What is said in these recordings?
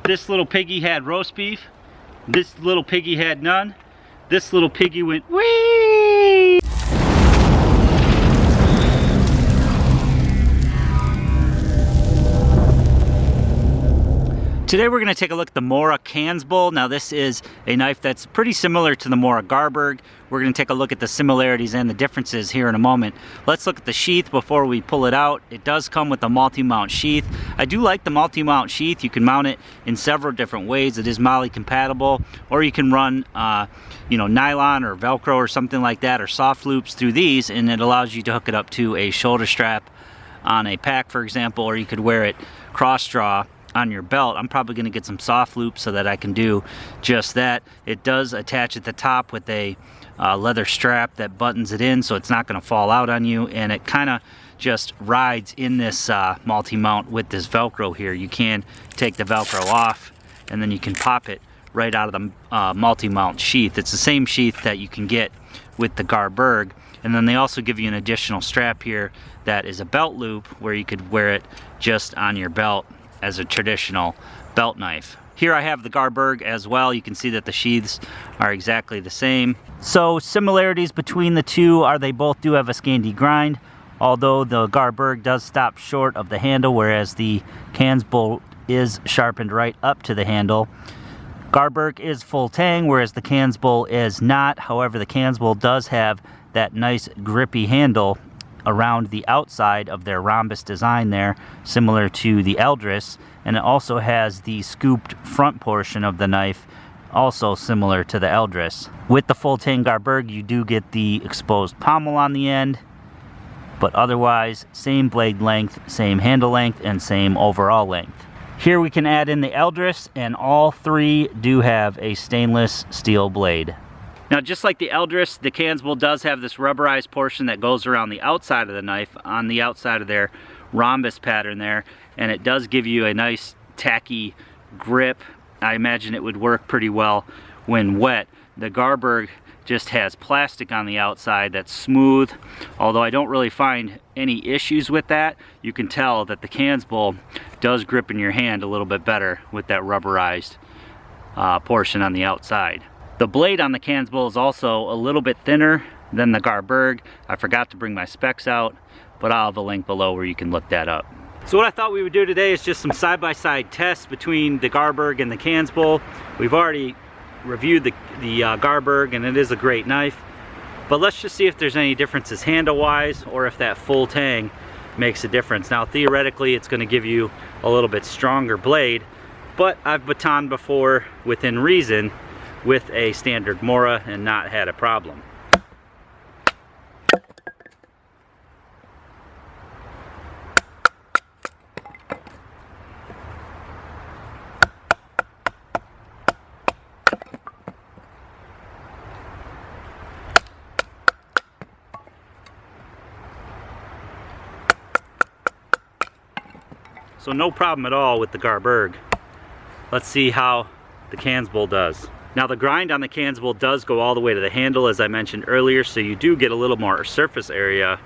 This little piggy had roast beef. This little piggy had none. This little piggy went whee! Today we're going to take a look at the Mora Kansbol. Now this is a knife that's pretty similar to the Mora Garberg. We're going to take a look at the similarities and the differences here in a moment. Let's look at the sheath before we pull it out. It does come with a multi-mount sheath. I do like the multi-mount sheath. You can mount it in several different ways. It is MOLLE compatible, or you can run nylon or Velcro or something like that, or soft loops through these, and it allows you to hook it up to a shoulder strap on a pack, for example, or you could wear it cross draw on your belt. I'm probably going to get some soft loops so that I can do just that. It does attach at the top with a leather strap that buttons it in, so it's not going to fall out on you, and it kind of just rides in this multi-mount with this Velcro here. You can take the Velcro off and then you can pop it right out of the multi-mount sheath. It's the same sheath that you can get with the Garberg, and then they also give you an additional strap here that is a belt loop where you could wear it just on your belt as a traditional belt knife. Here I have the Garberg as well. You can see that the sheaths are exactly the same. So similarities between the two are they both do have a Scandi grind, although the Garberg does stop short of the handle, whereas the Kansbol is sharpened right up to the handle. Garberg is full tang, whereas the Kansbol is not. However, the Kansbol does have that nice grippy handle around the outside of their rhombus design there, similar to the Eldris, and it also has the scooped front portion of the knife, also similar to the Eldris. With the full tang Garberg, you do get the exposed pommel on the end, but otherwise same blade length, same handle length, and same overall length. Here we can add in the Eldris, and all three do have a stainless steel blade. Now, just like the Eldris, the Kansbol does have this rubberized portion that goes around the outside of the knife, on the outside of their rhombus pattern there, and it does give you a nice tacky grip. I imagine it would work pretty well when wet. The Garberg just has plastic on the outside that's smooth, although I don't really find any issues with that. You can tell that the Kansbol does grip in your hand a little bit better with that rubberized portion on the outside. The blade on the Kansbol is also a little bit thinner than the Garberg. I forgot to bring my specs out, but I'll have a link below where you can look that up. So what I thought we would do today is just some side-by-side tests between the Garberg and the Kansbol. We've already reviewed the Garberg, and it is a great knife, but let's just see if there's any differences handle-wise, or if that full tang makes a difference. Now theoretically it's going to give you a little bit stronger blade, but I've batoned before within reason with a standard Mora and not had a problem. So no problem at all with the Garberg. Let's see how the Kansbol does. Now the grind on the Kansbol does go all the way to the handle, as I mentioned earlier, so you do get a little more surface area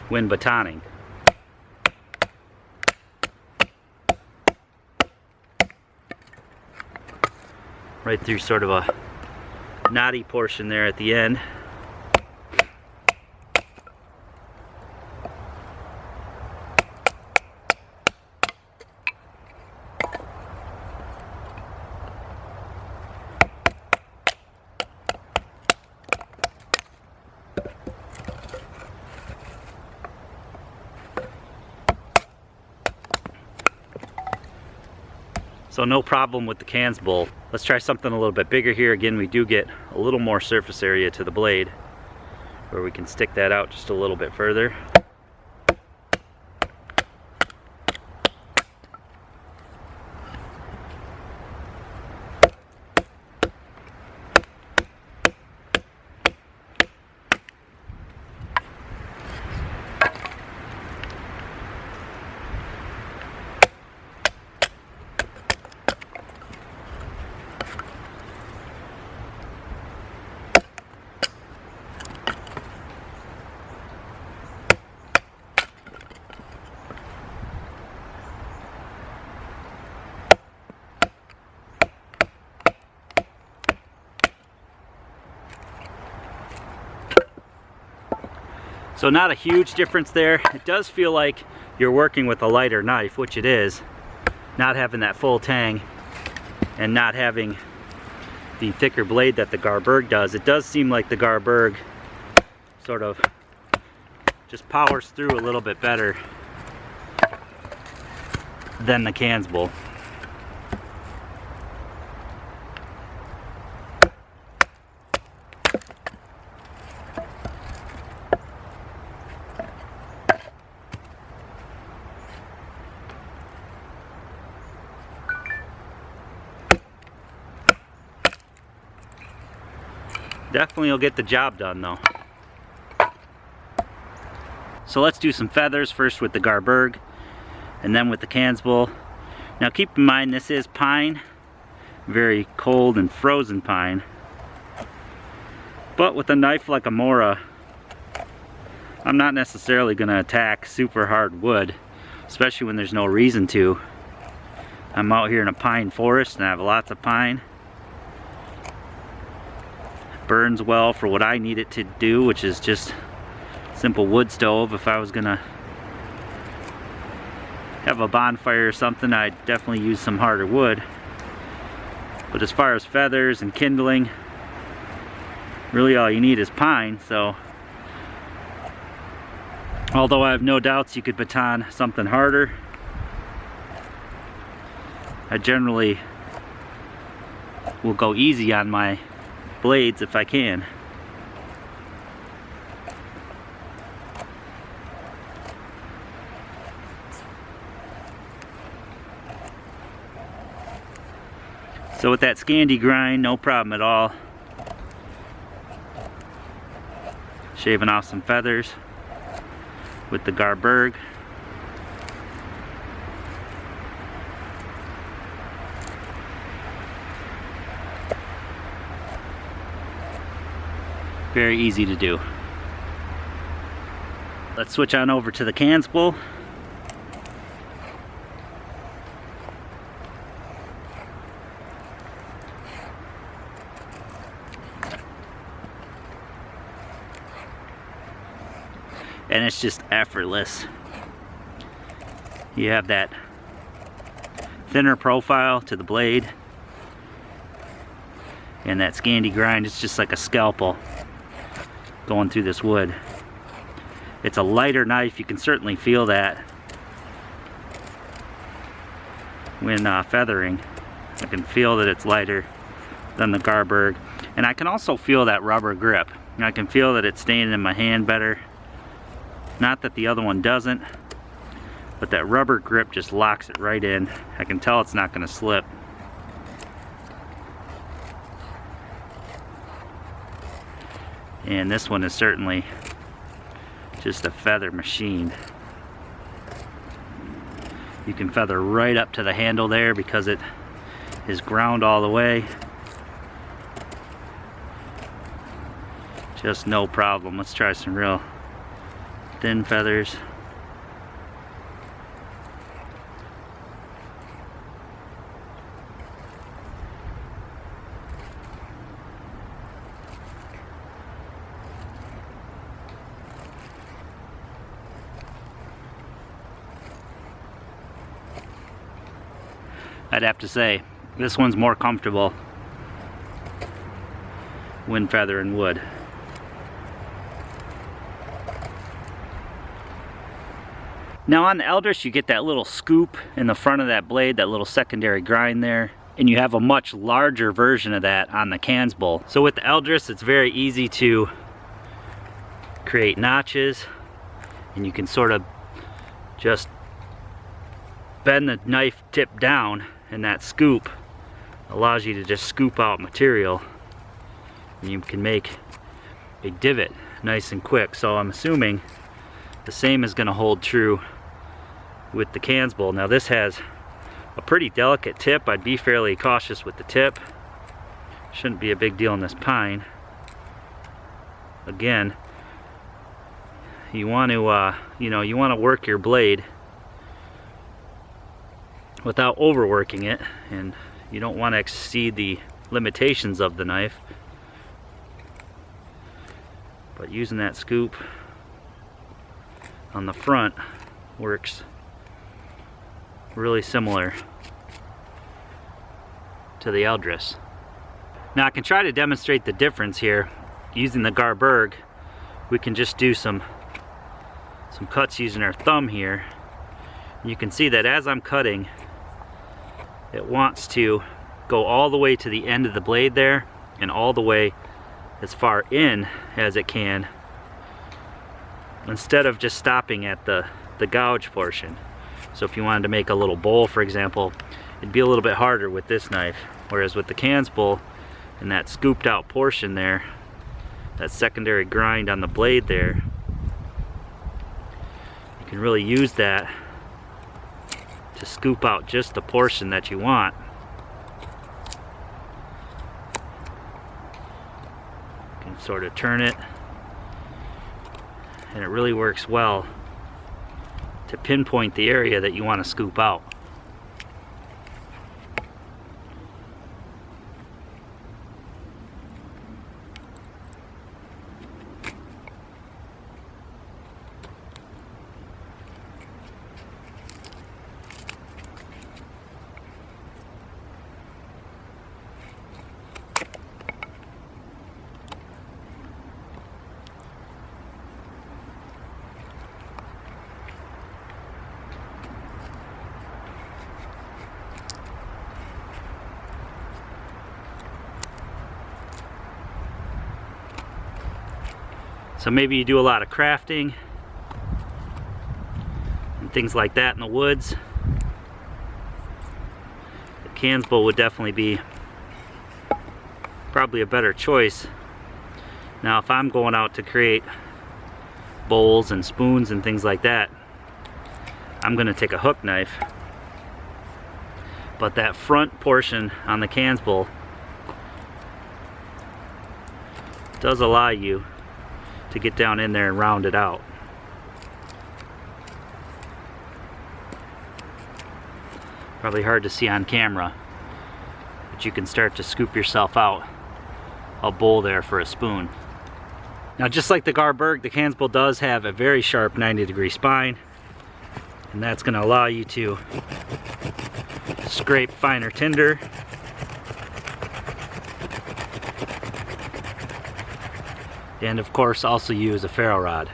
when batoning. Right through sort of a knotty portion there at the end. So no problem with the Kansbol. Let's try something a little bit bigger here. Again, we do get a little more surface area to the blade where we can stick that out just a little bit further. So not a huge difference there. It does feel like you're working with a lighter knife, which it is. Not having that full tang and not having the thicker blade that the Garberg does. It does seem like the Garberg sort of just powers through a little bit better than the Kansbol. Definitely will get the job done though. So let's do some feathers first with the Garberg and then with the Kansbol. Now keep in mind this is pine, very cold and frozen pine. But with a knife like a Mora, I'm not necessarily going to attack super hard wood, especially when there's no reason to. I'm out here in a pine forest and I have lots of pine. Burns well for what I need it to do, which is just simple wood stove. If I was gonna have a bonfire or something, I'd definitely use some harder wood. But as far as feathers and kindling, really all you need is pine. So although I have no doubts you could baton something harder, I generally will go easy on my blades if I can. So with that Scandi grind, no problem at all. Shaving off some feathers with the Garberg. Very easy to do. Let's switch on over to the Kansbol. And it's just effortless. You have that thinner profile to the blade, and that Scandi grind is just like a scalpel going through this wood. It's a lighter knife. You can certainly feel that when feathering. I can feel that it's lighter than the Garberg, and I can also feel that rubber grip. I can feel that it's staying in my hand better. Not that the other one doesn't, but that rubber grip just locks it right in. I can tell it's not going to slip. And this one is certainly just a feather machine. You can feather right up to the handle there because it is ground all the way. Just no problem. Let's try some real thin feathers. I'd have to say this one's more comfortable when feathering wood. Now on the Eldris you get that little scoop in the front of that blade, that little secondary grind there, and you have a much larger version of that on the Kansbol. So with the Eldris it's very easy to create notches, and you can sort of just bend the knife tip down, and that scoop allows you to just scoop out material, and you can make a divot nice and quick. So I'm assuming the same is going to hold true with the Kansbol. Now this has a pretty delicate tip. I'd be fairly cautious with the tip. Shouldn't be a big deal in this pine. Again, you want to you want to work your blade without overworking it, and you don't want to exceed the limitations of the knife. But using that scoop on the front works really similar to the Eldris. Now I can try to demonstrate the difference here using the Garberg. We can just do some cuts using our thumb here. You can see that as I'm cutting, it wants to go all the way to the end of the blade there and all the way as far in as it can, instead of just stopping at the gouge portion. So if you wanted to make a little bowl, for example, it'd be a little bit harder with this knife, whereas with the Kansbol and that scooped out portion there, that secondary grind on the blade there, you can really use that to scoop out just the portion that you want. You can sort of turn it, and it really works well to pinpoint the area that you want to scoop out. So maybe you do a lot of crafting and things like that in the woods. The Kansbol would definitely be probably a better choice. Now if I'm going out to create bowls and spoons and things like that, I'm going to take a hook knife. But that front portion on the Kansbol does allow you to get down in there and round it out. Probably hard to see on camera, but you can start to scoop yourself out a bowl there for a spoon. Now just like the Garberg, the Kansbol does have a very sharp 90-degree spine, and that's going to allow you to scrape finer tinder. And of course also use a ferro rod.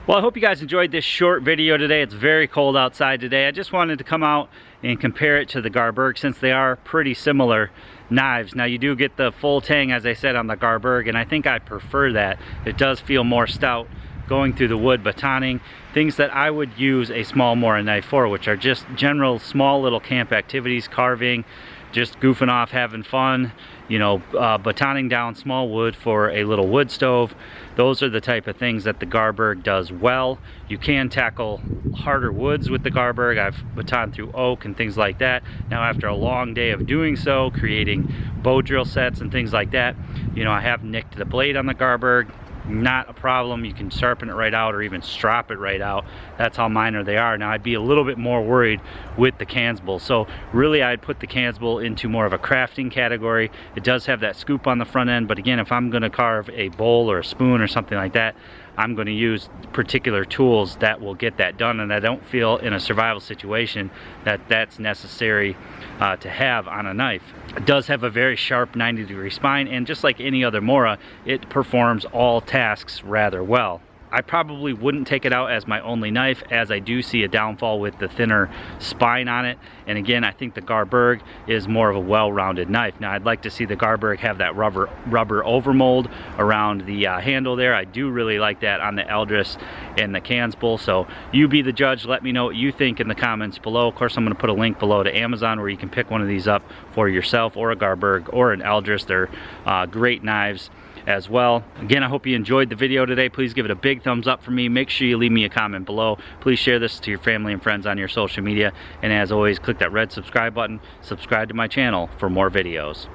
Well, I hope you guys enjoyed this short video today. It's very cold outside today. I just wanted to come out and compare it to the Garberg, since they are pretty similar knives. Now you do get the full tang, as I said, on the Garberg, and I think I prefer that. It does feel more stout going through the wood, batoning, things that I would use a small Mora knife for, which are just general small little camp activities, carving, just goofing off, having fun, you know, batoning down small wood for a little wood stove. Those are the type of things that the Garberg does well. You can tackle harder woods with the Garberg. I've batoned through oak and things like that. Now after a long day of doing so, creating bow drill sets and things like that, you know, I have nicked the blade on the Garberg. Not a problem. You can sharpen it right out or even strop it right out. That's how minor they are. Now I'd be a little bit more worried with the Kansbol. So really I'd put the Kansbol into more of a crafting category. It does have that scoop on the front end, but again, if I'm going to carve a bowl or a spoon or something like that, I'm going to use particular tools that will get that done, and I don't feel in a survival situation that that's necessary to have on a knife. It does have a very sharp 90-degree spine, and just like any other Mora, it performs all tasks rather well. I probably wouldn't take it out as my only knife, as I do see a downfall with the thinner spine on it. And again, I think the Garberg is more of a well-rounded knife. Now I'd like to see the Garberg have that rubber overmold around the handle there. I do really like that on the Eldris and the Kansbol. So you be the judge. Let me know what you think in the comments below. Of course, I'm going to put a link below to Amazon where you can pick one of these up for yourself, or a Garberg or an Eldris. They're great knives as well. Again, I hope you enjoyed the video today. Please give it a big thumbs up for me. Make sure you leave me a comment below. Please share this to your family and friends on your social media. And as always, click that red subscribe button. Subscribe to my channel for more videos.